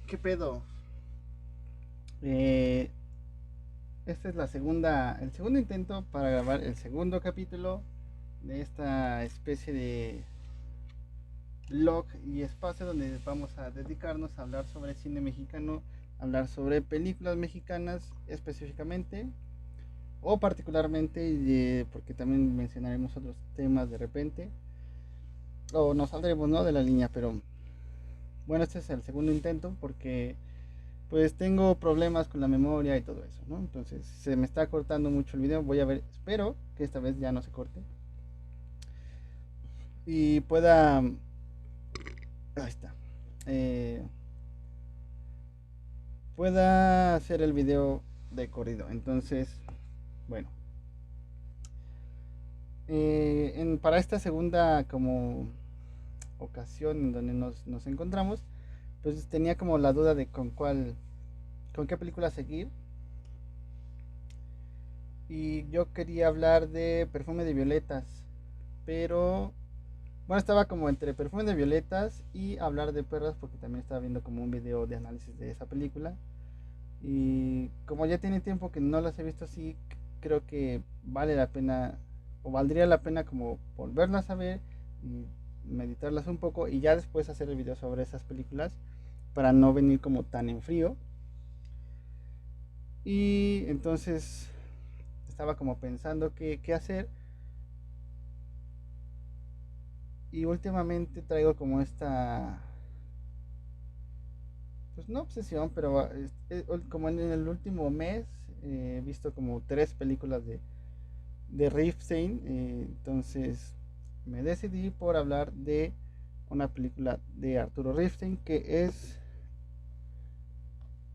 ¿Qué pedo? Eh, Esta es el segundo intento para grabar el segundo capítulo de esta especie de blog y espacio donde vamos a dedicarnos a hablar sobre cine mexicano, hablar sobre películas mexicanas específicamente o particularmente, porque también mencionaremos otros temas de repente, o nos saldremos, ¿no?, de la línea, pero bueno, este es el segundo intento porque pues tengo problemas con la memoria y todo eso, ¿no? Entonces se me está cortando mucho el video. Voy a ver, espero que esta vez ya no se corte y pueda. Ahí está. eh, Pueda hacer el video de corrido. Entonces, bueno, para esta segunda como ocasión en donde nos encontramos, pues tenía como la duda de con qué película seguir. Y yo quería hablar de Perfume de Violetas, pero bueno, estaba como entre Perfume de Violetas y Hablar de Perras, porque también estaba viendo como un video de análisis de esa película. Y como ya tiene tiempo que no las he visto así, creo que vale la pena, o valdría la pena como volverlas a ver y meditarlas un poco y ya después hacer el video sobre esas películas para no venir como tan en frío. Y entonces estaba como pensando qué hacer. Y últimamente traigo como esta, pues no obsesión, pero como en el último mes he visto como tres películas de Ripstein. Entonces me decidí por hablar de una película de Arturo Ripstein que es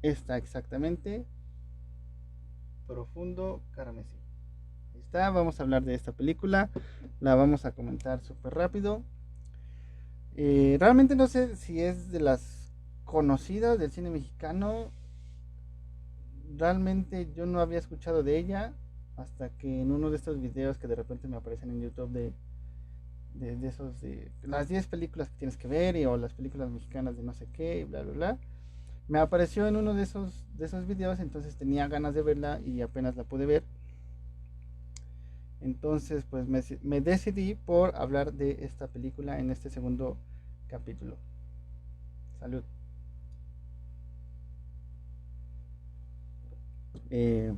esta exactamente, Profundo Carmesí. Ahí está, vamos a hablar de esta película, la vamos a comentar súper rápido. Realmente no sé si es de las conocidas del cine mexicano. Realmente yo no había escuchado de ella hasta que en uno de estos videos que de repente me aparecen en YouTube de esos de las 10 películas que tienes que ver o las películas mexicanas de no sé qué, bla, bla, bla. Me apareció en uno de esos videos, entonces tenía ganas de verla y apenas la pude ver. Entonces, pues me decidí por hablar de esta película en este segundo capítulo. Salud. Eh,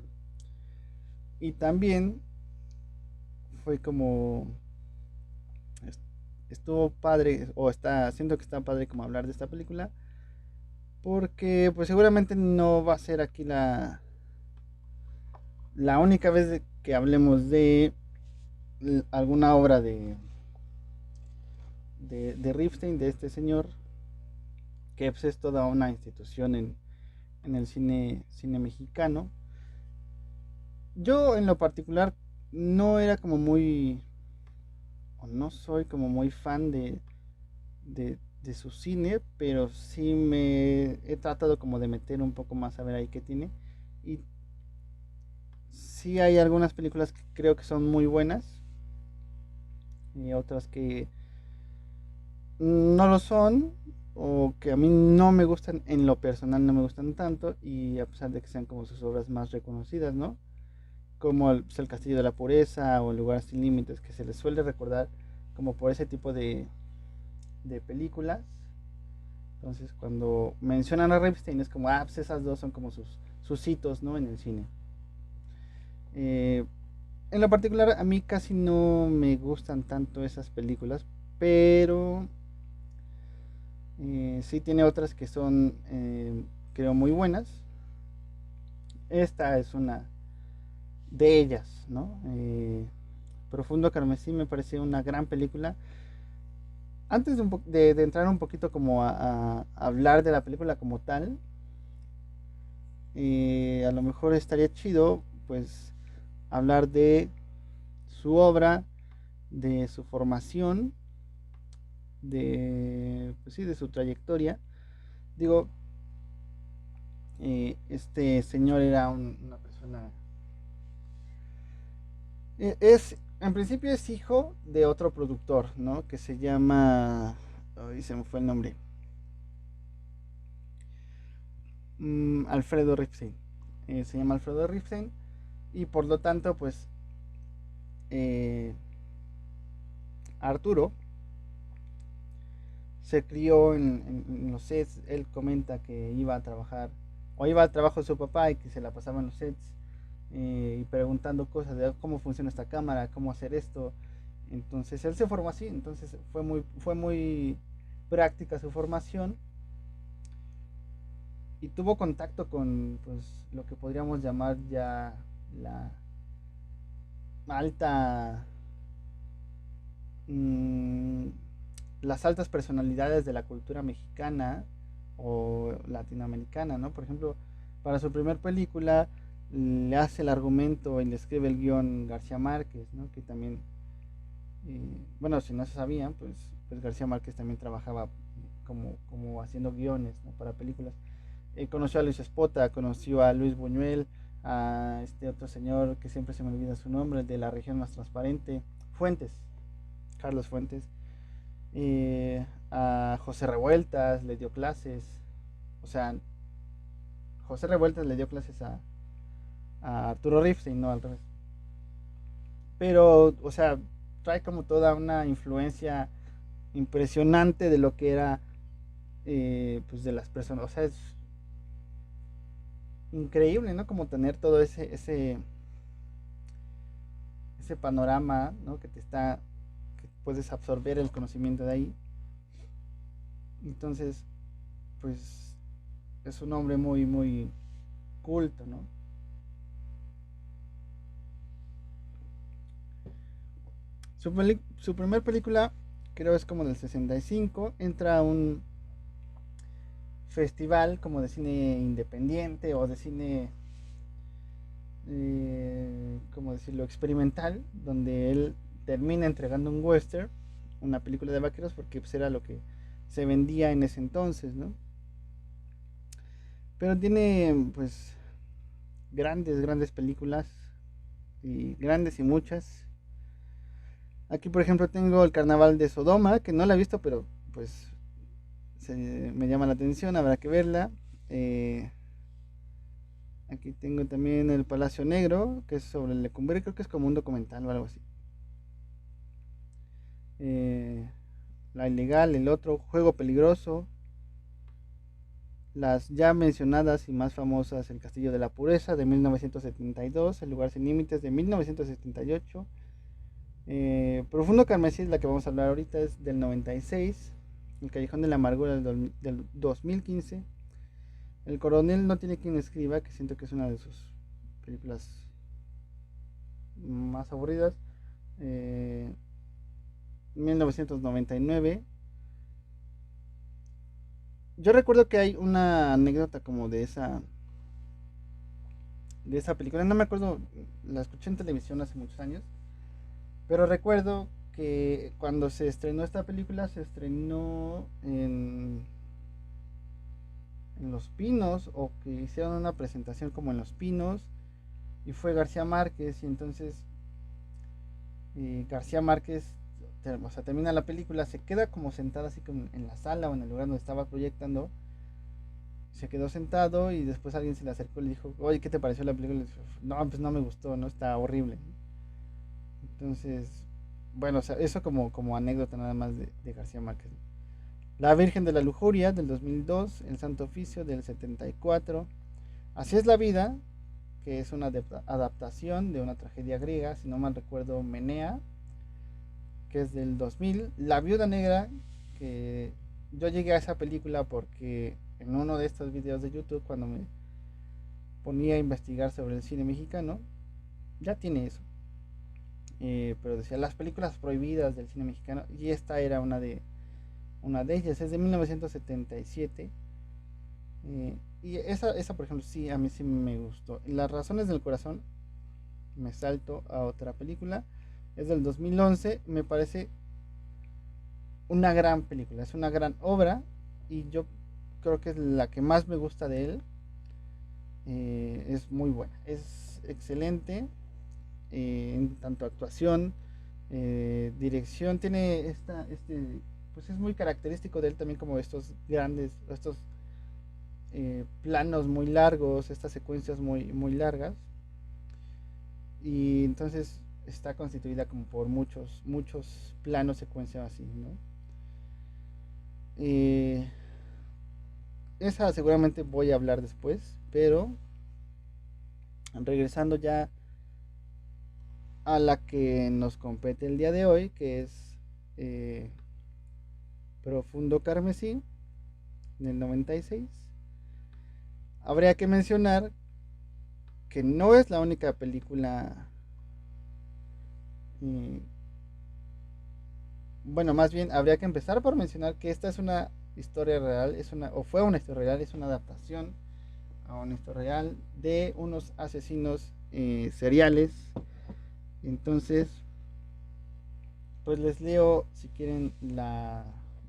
y también fue como estuvo padre o está haciendo que está padre como hablar de esta película porque pues seguramente no va a ser aquí la única vez que hablemos de alguna obra de Ripstein, de este señor, que pues, es toda una institución en el cine mexicano. Yo en lo particular no era como muy, o no soy como muy fan de su cine, pero sí me he tratado como de meter un poco más a ver ahí qué tiene. Y sí hay algunas películas que creo que son muy buenas y otras que no lo son o que a mí no me gustan, en lo personal no me gustan tanto, y a pesar de que sean como sus obras más reconocidas, ¿no? Como pues, el Castillo de la Pureza o El Lugar Sin Límites, que se les suele recordar como por ese tipo de películas. Entonces cuando mencionan a Ripstein es como, pues esas dos son como sus hitos, ¿no?, en el cine. Eh, en lo particular a mí casi no me gustan tanto esas películas, pero sí tiene otras que son, creo, muy buenas. Esta es una de ellas, ¿no? Profundo Carmesí me pareció una gran película. Antes de entrar un poquito como a hablar de la película como tal, a lo mejor estaría chido pues hablar de su obra, de su formación, pues sí, de su trayectoria. Digo, este señor era una persona. En principio es hijo de otro productor, ¿no? Que se llama. Ay, se me fue el nombre. Alfredo Ripstein. Se llama Alfredo Ripstein y por lo tanto, pues eh, Arturo se crió en los sets. Él comenta que iba a trabajar o iba al trabajo de su papá y que se la pasaba en los sets y preguntando cosas de cómo funciona esta cámara, cómo hacer esto. Entonces él se formó así, entonces fue muy práctica su formación y tuvo contacto con pues lo que podríamos llamar ya la alta mmm, las altas personalidades de la cultura mexicana o latinoamericana, ¿no? Por ejemplo, para su primer película le hace el argumento y le escribe el guión García Márquez, ¿no? Que también, bueno, si no se sabían, pues García Márquez también trabajaba como haciendo guiones, ¿no? Para películas. Conoció a Luis Espota, conoció a Luis Buñuel, a este otro señor que siempre se me olvida su nombre, el de La Región Más Transparente, Fuentes, Carlos Fuentes. A José Revueltas le dio clases, o sea, José Revueltas le dio clases a Arturo Ripstein, no al revés. Pero, o sea, trae como toda una influencia impresionante de lo que era, pues de las personas, o sea, es increíble, ¿no? Como tener todo ese panorama, ¿no? Que puedes absorber el conocimiento de ahí. Entonces, pues es un hombre muy culto, ¿no? Su primer película, creo es como del 65, entra a un festival como de cine independiente o de cine, como decirlo, experimental, donde él termina entregando un western, una película de vaqueros, porque pues, era lo que se vendía en ese entonces, ¿no? Pero tiene, pues, grandes películas, y grandes y muchas. Aquí, por ejemplo, tengo el Carnaval de Sodoma, que no la he visto, pero pues me llama la atención, habrá que verla. Eh, Aquí tengo también el Palacio Negro, que es sobre el Lecumberri, creo que es como un documental o algo así. Eh, la Ilegal, el otro, Juego Peligroso, las ya mencionadas y más famosas, El Castillo de la Pureza de 1972, El Lugar Sin Límites de 1978. Profundo Carmesí, la que vamos a hablar ahorita, es del 96. El Callejón de la Amargura del 2015. El Coronel no tiene quien escriba, que siento que es una de sus películas más aburridas. Eh, 1999. Yo recuerdo que hay una anécdota como de esa película. No me acuerdo, la escuché en televisión hace muchos años. Pero recuerdo que cuando se estrenó esta película, se estrenó en Los Pinos, o que hicieron una presentación como en Los Pinos, y fue García Márquez, y entonces García Márquez, o sea, termina la película, se queda como sentado así como en la sala o en el lugar donde estaba proyectando, se quedó sentado y después alguien se le acercó y le dijo, oye, ¿qué te pareció la película? Y le dijo, no, pues no me gustó, no, está horrible. Entonces, bueno, o sea, eso como anécdota nada más de García Márquez. La Virgen de la Lujuria del 2002, El Santo Oficio del 74, Así es la vida, que es una adaptación de una tragedia griega, si no mal recuerdo, Menea, que es del 2000, La Viuda Negra, que yo llegué a esa película porque en uno de estos videos de YouTube, cuando me ponía a investigar sobre el cine mexicano, ya tiene eso. Pero decía las películas prohibidas del cine mexicano, y esta era una de ellas, es de 1977. Y esa, por ejemplo, sí, a mí sí me gustó. Las razones del corazón, me salto a otra película, es del 2011, me parece una gran película, es una gran obra, y yo creo que es la que más me gusta de él. Es muy buena, es excelente en tanto actuación, dirección, tiene pues es muy característico de él también como estos grandes, estos planos muy largos, estas secuencias muy largas. Y entonces está constituida como por muchos planos secuencia así, ¿no? Eh, Esa seguramente voy a hablar después, pero regresando ya a la que nos compete el día de hoy, que es eh, Profundo Carmesí, del 96. Habría que mencionar que no es la única película, eh, bueno, más bien habría que empezar por mencionar que esta es una historia real, o fue una historia real, es una adaptación a una historia real de unos asesinos seriales. Entonces, pues les leo si quieren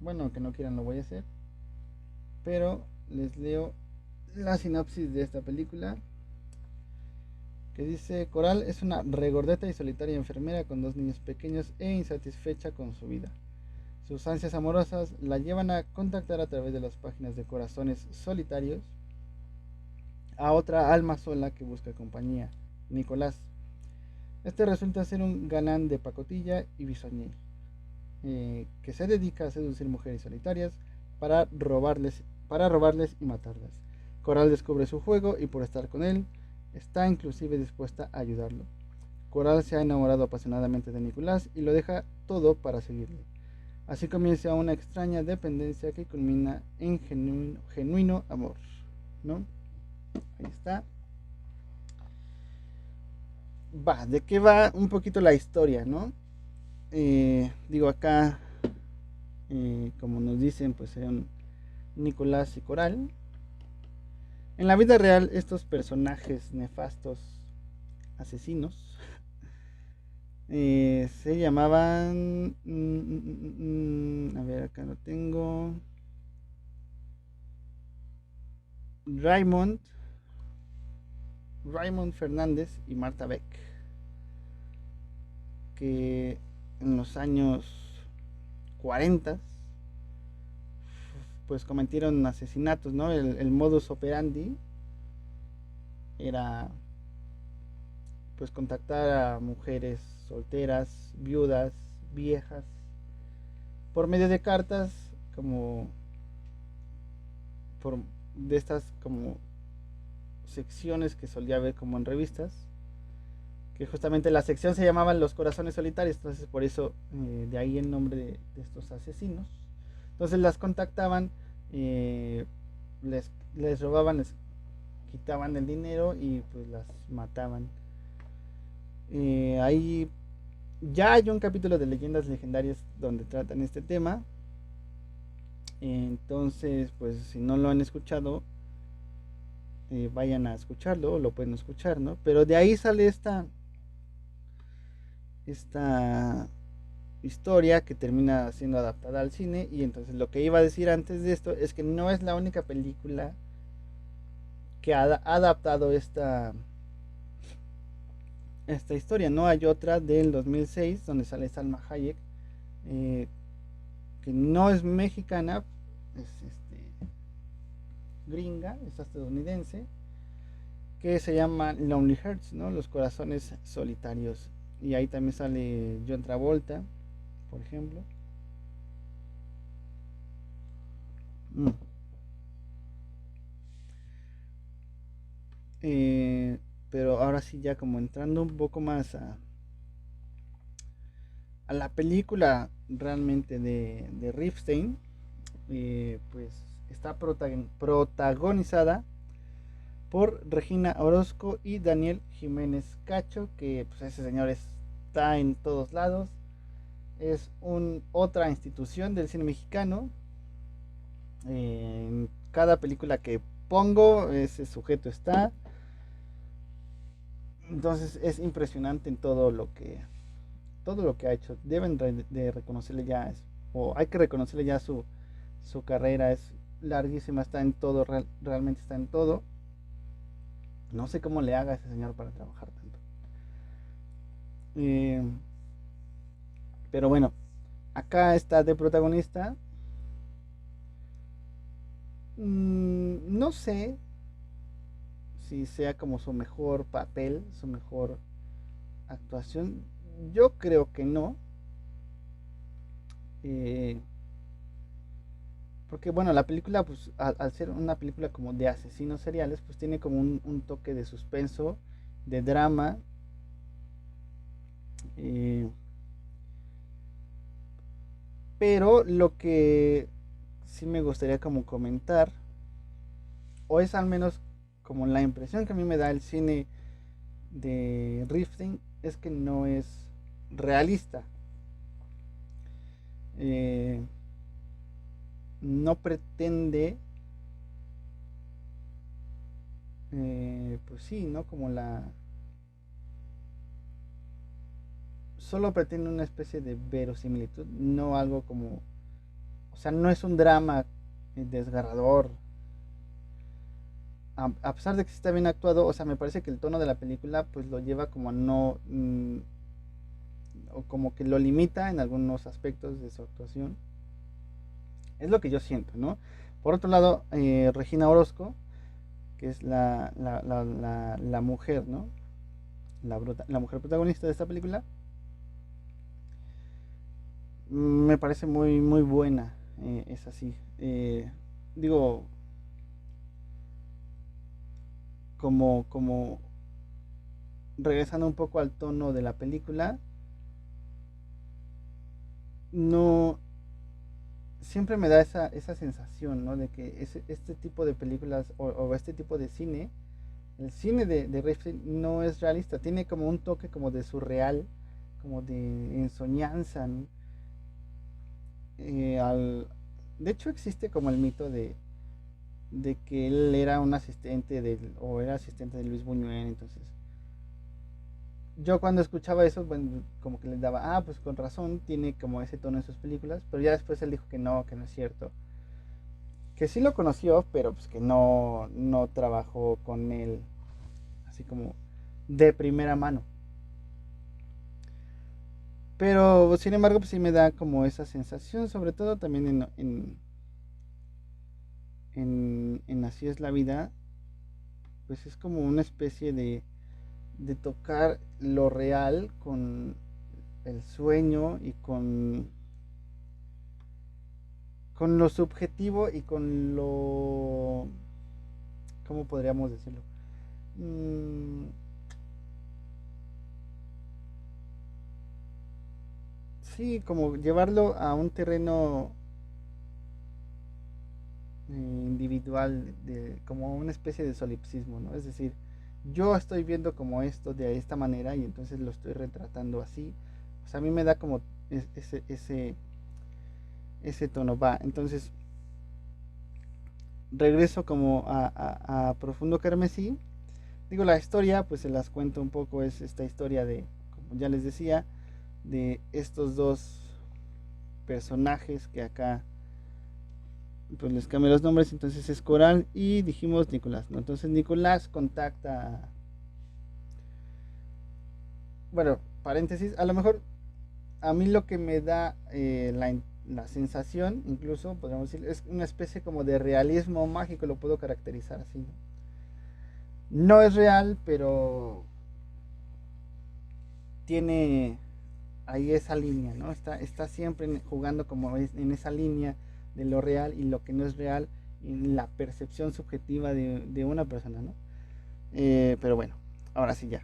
bueno, aunque no quieran lo voy a hacer, pero les leo la sinopsis de esta película, que dice: Coral es una regordeta y solitaria enfermera con dos niños pequeños e insatisfecha con su vida. Sus ansias amorosas la llevan a contactar a través de las páginas de corazones solitarios a otra alma sola que busca compañía, Nicolás. Este resulta ser un galán de pacotilla y bisoñé, que se dedica a seducir mujeres solitarias para robarles y matarlas. Coral descubre su juego y por estar con él, está inclusive dispuesta a ayudarlo. Coral se ha enamorado apasionadamente de Nicolás y lo deja todo para seguirle. Así comienza una extraña dependencia que culmina en genuino amor, ¿no? Ahí está. ¿De qué va un poquito la historia, no? Digo acá, como nos dicen, pues son Nicolás y Coral. En la vida real, estos personajes nefastos, asesinos, se llamaban... a ver, acá lo tengo. Raymond, Raymond Fernández y Marta Beck, que en los años 40 pues cometieron asesinatos, ¿no? El modus operandi era pues contactar a mujeres solteras, viudas, viejas, por medio de cartas, como por de estas como secciones que solía ver como en revistas, que justamente la sección se llamaban Los Corazones Solitarios, entonces por eso de ahí el nombre de estos asesinos. Entonces las contactaban, eh, les robaban, les quitaban el dinero y pues las mataban. Ahí ya hay un capítulo de Leyendas Legendarias donde tratan este tema. Entonces, pues si no lo han escuchado, vayan a escucharlo, o lo pueden escuchar, ¿no? Pero de ahí sale esta historia que termina siendo adaptada al cine. Y entonces lo que iba a decir antes de esto es que no es la única película que ha adaptado esta historia, ¿no? Hay otra del 2006 donde sale Salma Hayek, eh, que no es mexicana, es gringa, es estadounidense, que se llama Lonely Hearts, ¿no? Los corazones solitarios. Y ahí también sale John Travolta, por ejemplo. Mm. Eh, pero ahora sí, ya como entrando un poco más a la película realmente de Ripstein, pues está protagonizada por Regina Orozco y Daniel Jiménez Cacho, que pues ese señor está en todos lados. Es otra institución del cine mexicano. En cada película que pongo, ese sujeto está. Entonces es impresionante en todo lo que ha hecho. Deben de reconocerle ya, o hay que reconocerle ya su carrera. Es larguísima, está en todo, realmente está en todo. No sé cómo le haga ese señor para trabajar tanto. Eh, pero bueno, acá está de protagonista No sé si sea como su mejor papel, su mejor actuación. Yo creo que no. eh, Porque bueno, la película, pues al ser una película como de asesinos seriales, pues tiene como un toque de suspenso, de drama. eh, pero lo que sí me gustaría como comentar, o es al menos como la impresión que a mí me da el cine de Rifting, es que no es realista. Eh, no pretende, pues sí, ¿no? Como la... Solo pretende una especie de verosimilitud, no algo como... O sea, no es un drama desgarrador. A pesar de que sí está bien actuado, o sea, me parece que el tono de la película pues lo lleva como a no... o como que lo limita en algunos aspectos de su actuación. Es lo que yo siento, ¿no? Por otro lado, Regina Orozco, que es la mujer, ¿no? La mujer protagonista de esta película, me parece muy, muy buena. Es así. Digo, como regresando un poco al tono de la película, no, siempre me da esa sensación, ¿no? De que este tipo de películas o este tipo de cine, el cine de Rifkin no es realista, tiene como un toque como de surreal, como de ensoñanza, ¿no? Al, de hecho existe como el mito de que él era un asistente o era asistente de Luis Buñuel, entonces yo cuando escuchaba eso, bueno, como que les daba, pues con razón, tiene como ese tono en sus películas, pero ya después él dijo que no es cierto, que sí lo conoció, pero pues que no trabajó con él así como de primera mano. Pero sin embargo, pues sí me da como esa sensación, sobre todo también en Así es la vida, pues es como una especie de tocar lo real con el sueño y con lo subjetivo y con lo... ¿Cómo podríamos decirlo? Mm, sí, como llevarlo a un terreno individual, como una especie de solipsismo, ¿no? Es decir, yo estoy viendo como esto de esta manera y entonces lo estoy retratando así. O sea, a mí me da como ese tono. Va, entonces regreso como a Profundo Carmesí. Digo, la historia, pues se las cuento un poco, es esta historia de, como ya les decía, de estos dos personajes que acá pues les cambié los nombres, entonces es Coral y dijimos Nicolás, ¿no? Entonces Nicolás contacta, bueno, paréntesis, a lo mejor a mí lo que me da la sensación, incluso podríamos decir, es una especie como de realismo mágico, lo puedo caracterizar así, ¿no? No es real, pero tiene ahí esa línea, ¿no? Está siempre jugando como en esa línea de lo real y lo que no es real, en la percepción subjetiva de una persona, ¿no? Pero bueno, ahora sí ya.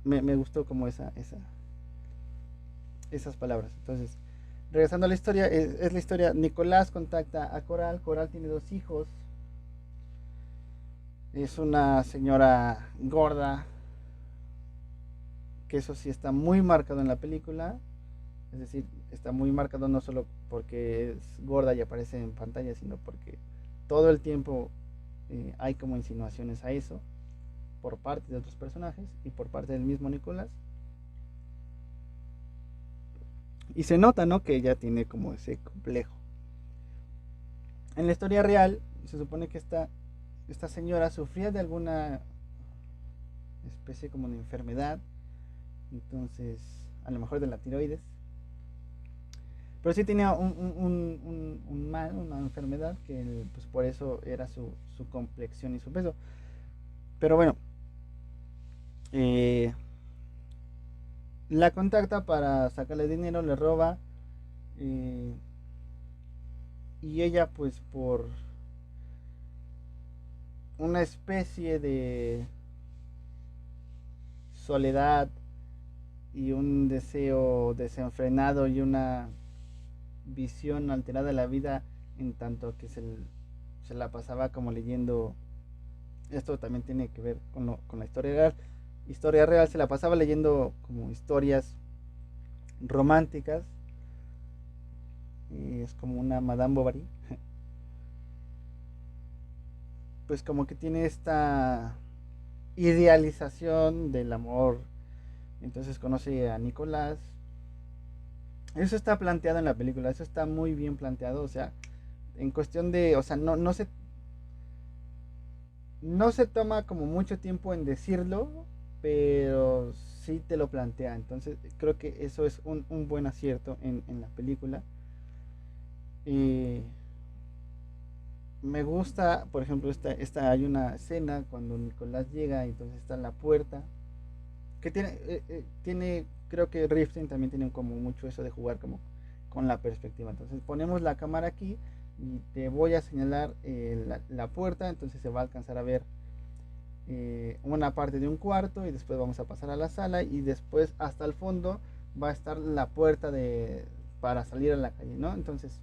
Me gustó como esas palabras. Entonces, regresando a la historia, es la historia, Nicolás contacta a Coral, Coral tiene dos hijos, es una señora gorda, que eso sí está muy marcado en la película, es decir, está muy marcado no solo porque es gorda y aparece en pantalla, sino porque todo el tiempo hay como insinuaciones a eso por parte de otros personajes y por parte del mismo Nicolás. Y se nota, ¿no? Que ella tiene como ese complejo. En la historia real, se supone que esta señora sufría de alguna especie como de enfermedad, entonces, a lo mejor de la tiroides, pero sí tenía un mal, una enfermedad que pues por eso era su complexión y su peso. Pero bueno, eh, la contacta para sacarle dinero, le roba, eh, y ella pues por una especie de soledad y un deseo desenfrenado y una visión alterada de la vida, en tanto que se la pasaba como leyendo. Esto también tiene que ver con la historia real. Historia real, se la pasaba leyendo como historias románticas. Y es como una Madame Bovary. Pues como que tiene esta idealización del amor. Entonces conoce a Nicolás. Eso está planteado en la película. Eso está muy bien planteado. O sea, en cuestión de. O sea, no se toma como mucho tiempo en decirlo, pero sí te lo plantea. Entonces creo que eso es un buen acierto en la película. Y me gusta, por ejemplo, hay una escena cuando Nicolás llega y entonces está en la puerta. Que tiene, creo que Rifting también tiene como mucho eso de jugar como con la perspectiva. Entonces ponemos la cámara aquí y te voy a señalar la puerta, entonces se va a alcanzar a ver una parte de un cuarto y después vamos a pasar a la sala y después hasta el fondo va a estar la puerta para salir a la calle, ¿no? Entonces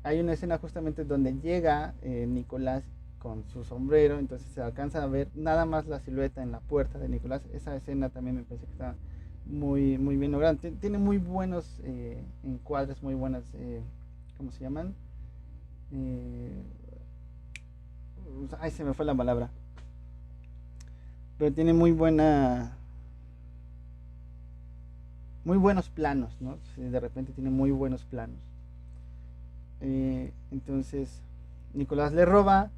hay una escena justamente donde llega Nicolás con su sombrero, entonces se alcanza a ver nada más la silueta en la puerta de Nicolás. Esa escena también me parece que está muy, muy bien lograda. Tiene muy buenos encuadres, muy buenas, ¿cómo se llaman? Eh, Ay, se me fue la palabra. Pero tiene muy buenos planos, ¿no? Sí, de repente tiene muy buenos planos. Entonces, Nicolás le roba,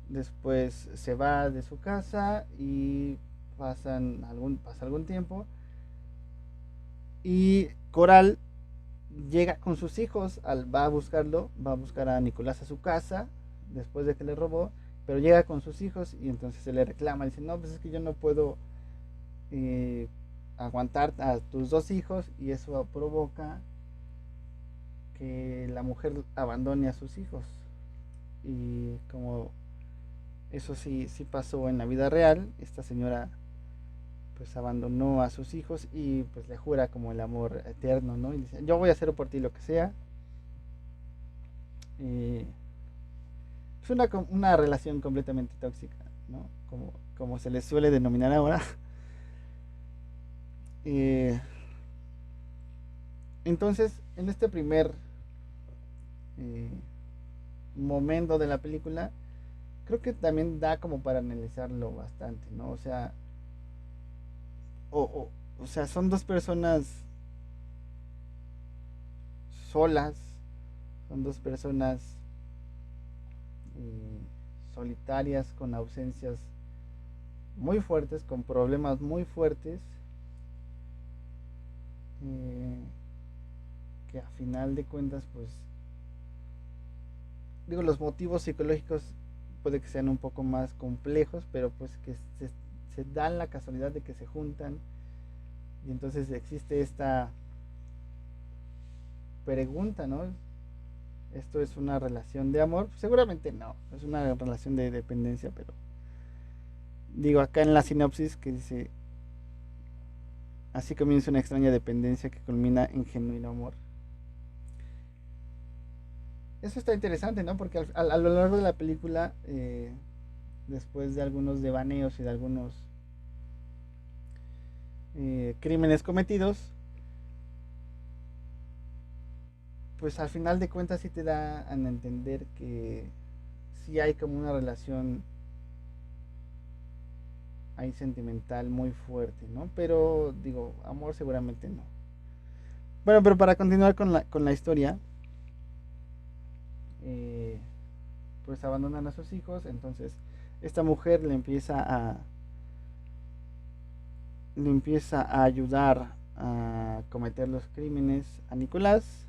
después se va de su casa y pasa algún tiempo. Y Coral llega con sus hijos, va a buscarlo, va a buscar a Nicolás a su casa, después de que le robó, pero llega con sus hijos y entonces se le reclama, dice, no, pues es que yo no puedo eh, aguantar a tus dos hijos y eso provoca que la mujer abandone a sus hijos. Y como eso sí pasó en la vida real, esta señora pues abandonó a sus hijos y pues le jura como el amor eterno, ¿no? Y dice, yo voy a hacer por ti lo que sea. Eh, es una relación completamente tóxica, ¿no? Como se le suele denominar ahora. Eh, entonces, en este primer eh, momento de la película, creo que también da como para analizarlo bastante, ¿no? O sea, o, o, o sea, son dos personas solas, son dos personas eh, solitarias, con ausencias muy fuertes, con problemas muy fuertes, eh, que a final de cuentas, pues, digo, los motivos psicológicos puede que sean un poco más complejos, pero pues que se dan la casualidad de que se juntan y entonces existe esta pregunta, ¿no? ¿Esto es una relación de amor? Seguramente no, es una relación de dependencia, pero digo acá en la sinopsis que dice, así comienza una extraña dependencia que culmina en genuino amor. Eso está interesante, ¿no? Porque a lo largo de la película, después de algunos devaneos y de algunos crímenes cometidos, pues al final de cuentas sí te da a entender que sí hay como una relación ahí sentimental muy fuerte, ¿no? Pero digo, amor seguramente no. Bueno, pero para continuar con la historia, eh, pues abandonan a sus hijos, entonces esta mujer le empieza a ayudar a cometer los crímenes a Nicolás,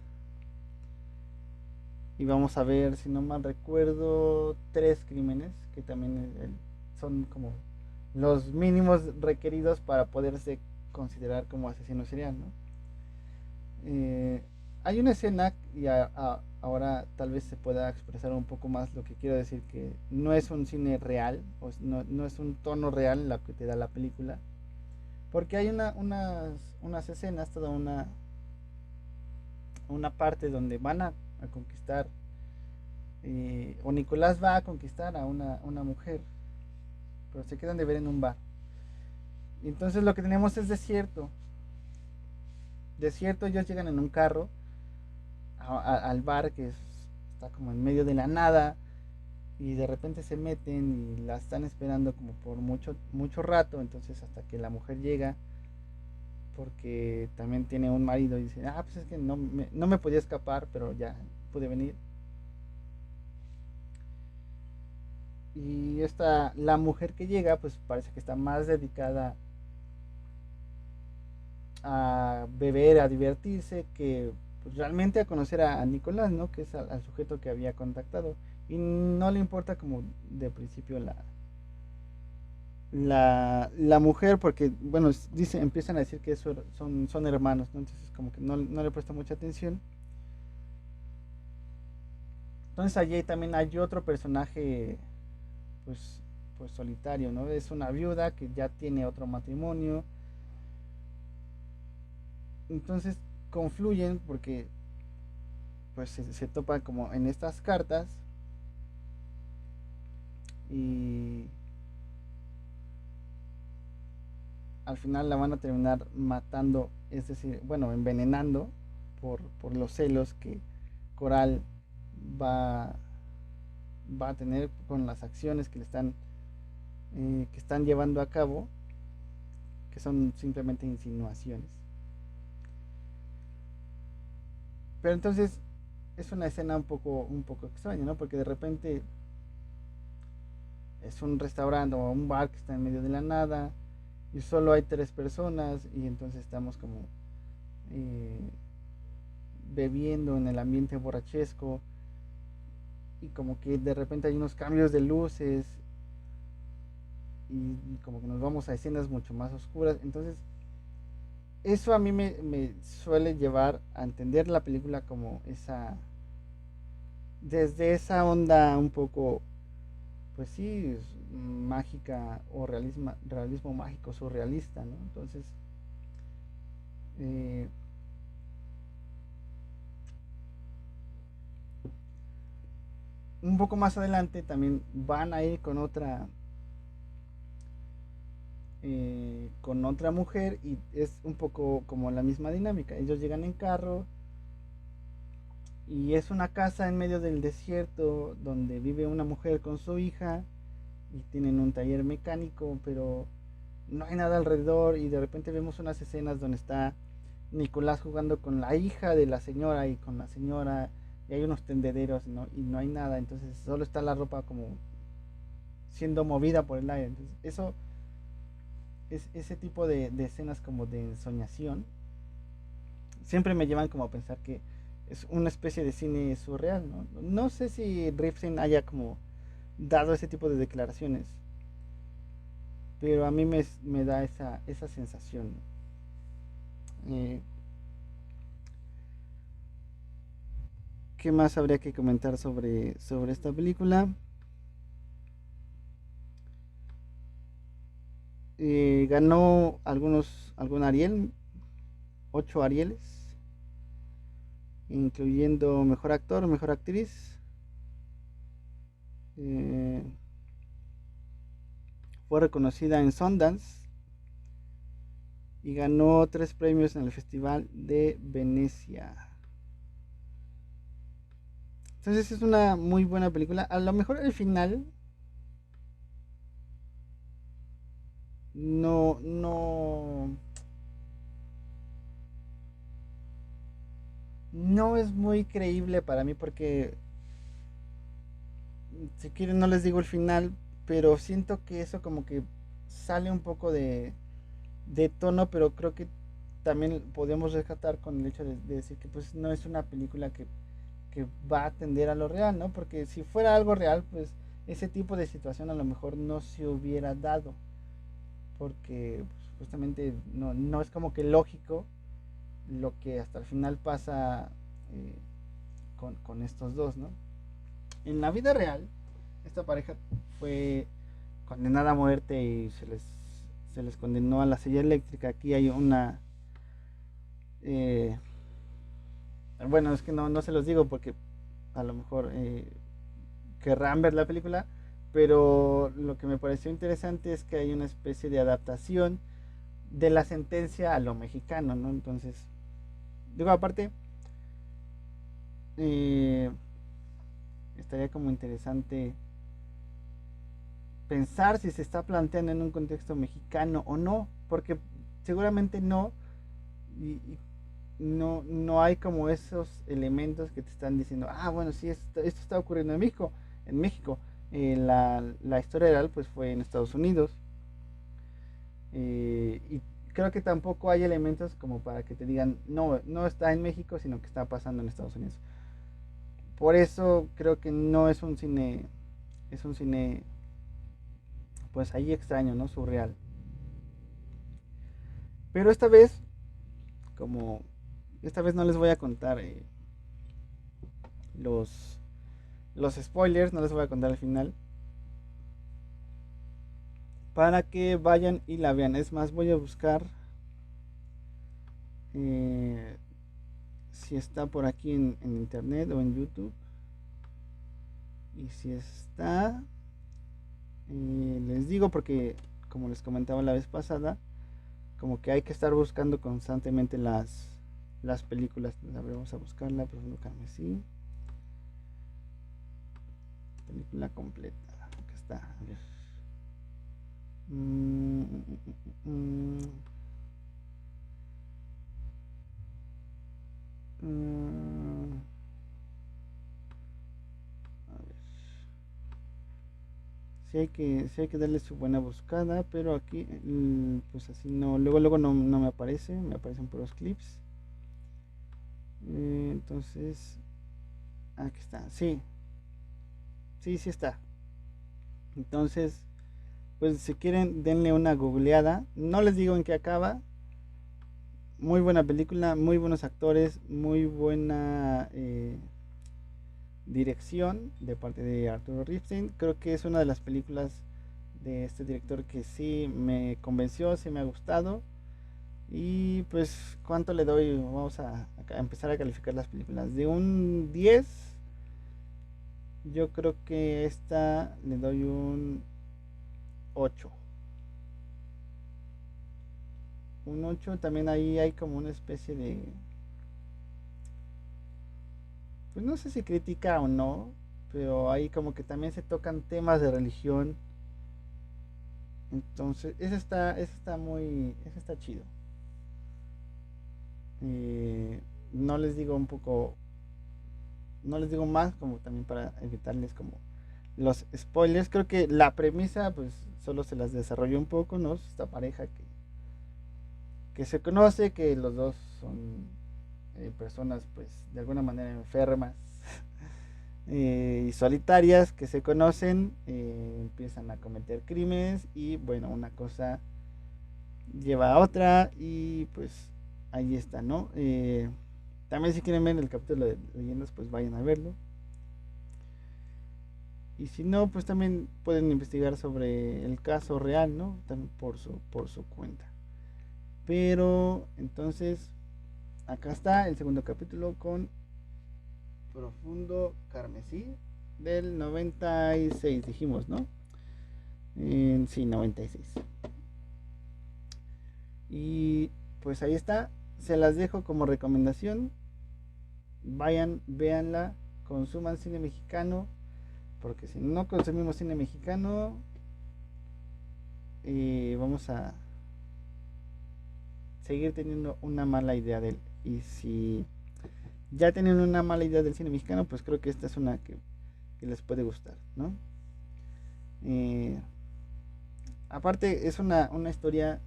y vamos a ver, si no mal recuerdo, tres crímenes que también son como los mínimos requeridos para poderse considerar como asesino serial, ¿no? Eh, Hay una escena, y ahora tal vez se pueda expresar un poco más lo que quiero decir, que no es un cine real, no es un tono real lo que te da la película, porque hay unas escenas, toda una parte donde van a conquistar, o Nicolás va a conquistar a una mujer, pero se quedan de ver en un bar. Y entonces lo que tenemos es desierto. Desierto, ellos llegan en un carro al bar está como en medio de la nada y de repente se meten y la están esperando como por mucho rato, entonces hasta que la mujer llega, porque también tiene un marido y dice, pues es que no me podía escapar, pero ya pude venir. Y la mujer que llega, pues parece que está más dedicada a beber, a divertirse, que pues, realmente a conocer a Nicolás, ¿no? Que es al sujeto que había contactado. Y no le importa como de principio la mujer, porque, bueno, empiezan a decir que son hermanos, ¿no? Entonces como que no le presta mucha atención. Entonces allí también hay otro personaje, pues, pues solitario, ¿no? Es una viuda que ya tiene otro matrimonio. Entonces confluyen porque pues se topa como en estas cartas y al final la van a terminar matando, es decir, bueno, envenenando por los celos que Coral va, va a tener con las acciones que están llevando a cabo, que son simplemente insinuaciones. Pero entonces es una escena un poco extraña, ¿no? Porque de repente es un restaurante o un bar que está en medio de la nada y solo hay tres personas y entonces estamos como eh, bebiendo en el ambiente borrachesco y como que de repente hay unos cambios de luces y como que nos vamos a escenas mucho más oscuras. Entonces eso a mí me suele llevar a entender la película como desde esa onda un poco, pues sí, mágica o realismo mágico surrealista, ¿no? Entonces, eh, un poco más adelante también van a ir con otra mujer y es un poco como la misma dinámica. Ellos llegan en carro y es una casa en medio del desierto donde vive una mujer con su hija y tienen un taller mecánico, pero no hay nada alrededor y de repente vemos unas escenas donde está Nicolás jugando con la hija de la señora y con la señora y hay unos tendederos, ¿no? Y no hay nada, entonces solo está la ropa como siendo movida por el aire. Entonces, eso es ese tipo de escenas como de ensoñación. Siempre me llevan como a pensar que es una especie de cine surreal, ¿no? No sé si Ripstein haya como dado ese tipo de declaraciones, pero a mí me da esa sensación. Eh, ¿Qué más habría que comentar sobre esta película? Ganó algún Ariel, 8 Arieles, incluyendo mejor actor, mejor actriz. Eh, Fue reconocida en Sundance y ganó 3 premios en el Festival de Venecia. Entonces es una muy buena película. A lo mejor el final no no es muy creíble para mí porque si quieren no les digo el final, pero siento que eso como que sale un poco de tono, pero creo que también podemos rescatar con el hecho de decir que pues no es una película que que va a tender a lo real, ¿no? Porque si fuera algo real, pues ese tipo de situación a lo mejor no se hubiera dado, porque pues, justamente no es como que lógico lo que hasta el final pasa eh, con estos dos, ¿no? En la vida real, esta pareja fue condenada a muerte y se les condenó a la silla eléctrica. Aquí hay una... eh, bueno, es que no se los digo porque a lo mejor querrán ver la película, pero lo que me pareció interesante es que hay una especie de adaptación de la sentencia a lo mexicano, ¿no? Entonces, digo, aparte, eh, estaría como interesante pensar si se está planteando en un contexto mexicano o no, porque seguramente no, y no hay como esos elementos que te están diciendo, ah, bueno, sí, esto está ocurriendo en México. En México, la historia real pues fue en Estados Unidos, y creo que tampoco hay elementos como para que te digan, no está en México, sino que está pasando en Estados Unidos. Por eso creo que no es un cine pues ahí extraño, ¿no? Surreal. Pero esta vez, como esta vez no les voy a contar los, los spoilers, no les voy a contar al final, para que vayan y la vean. Es más, voy a buscar eh, si está por aquí en internet o en YouTube. Y si está, les digo porque, como les comentaba la vez pasada, como que hay que estar buscando constantemente las películas. A ver, vamos a buscarla, Profundo Carmesí. Película completa. Aquí está. A ver. Mm, mm, mm, a ver. Sí hay que darle su buena buscada, pero aquí, pues así no. Luego no me aparece, me aparecen puros clips. Entonces, aquí está. Sí está. Entonces, pues si quieren, denle una googleada. No les digo en qué acaba. Muy buena película, muy buenos actores, muy buena dirección de parte de Arturo Ripstein. Creo que es una de las películas de este director que sí me convenció, sí me ha gustado. Y pues, ¿cuánto le doy? Vamos a empezar a calificar las películas. De un 10, yo creo que esta le doy un 8. Un 8 también ahí hay como una especie de... Pues no sé si crítica o no, pero ahí como que también se tocan temas de religión. Entonces, ese está chido. No les digo un poco, no les digo más como también para evitarles como los spoilers. Creo que la premisa pues solo se las desarrolló un poco, ¿no? Esta pareja que se conoce, que los dos son personas pues de alguna manera enfermas y solitarias que se conocen, empiezan a cometer crímenes y bueno, una cosa lleva a otra y pues ahí está, ¿no? También si quieren ver el capítulo de leyendas, pues vayan a verlo. Y si no, pues también pueden investigar sobre el caso real, ¿no? También por su cuenta. Pero entonces, acá está el segundo capítulo con Profundo Carmesí del 96, dijimos, ¿no? Sí, 96. Y pues ahí está, se las dejo como recomendación. Vayan, véanla, consuman cine mexicano, porque si no consumimos cine mexicano, vamos a seguir teniendo una mala idea de él. Y si ya tienen una mala idea del cine mexicano, pues creo que esta es una que les puede gustar, ¿no? Eh, Aparte es una historia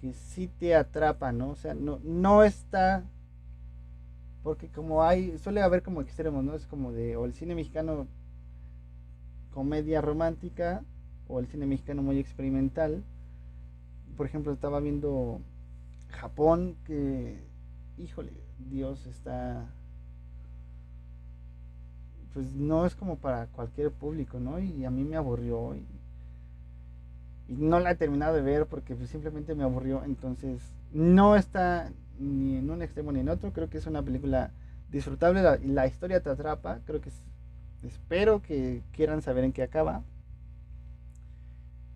que sí te atrapa, ¿no? O sea, no está Porque como suele haber como extremos, ¿no? Es como de, o el cine mexicano comedia romántica, o el cine mexicano muy experimental. Por ejemplo, estaba viendo Japón, que, híjole, Dios, pues no es como para cualquier público, ¿no? Y a mí me aburrió y no la he terminado de ver porque pues, simplemente me aburrió. Entonces, no está ni en un extremo ni en otro. Creo que es una película disfrutable. La historia te atrapa. Espero que quieran saber en qué acaba.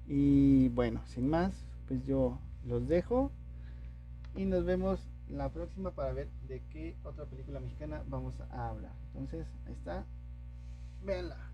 Y bueno, sin más, pues yo los dejo y nos vemos la próxima para ver de qué otra película mexicana vamos a hablar. Entonces, ahí está. Véanla.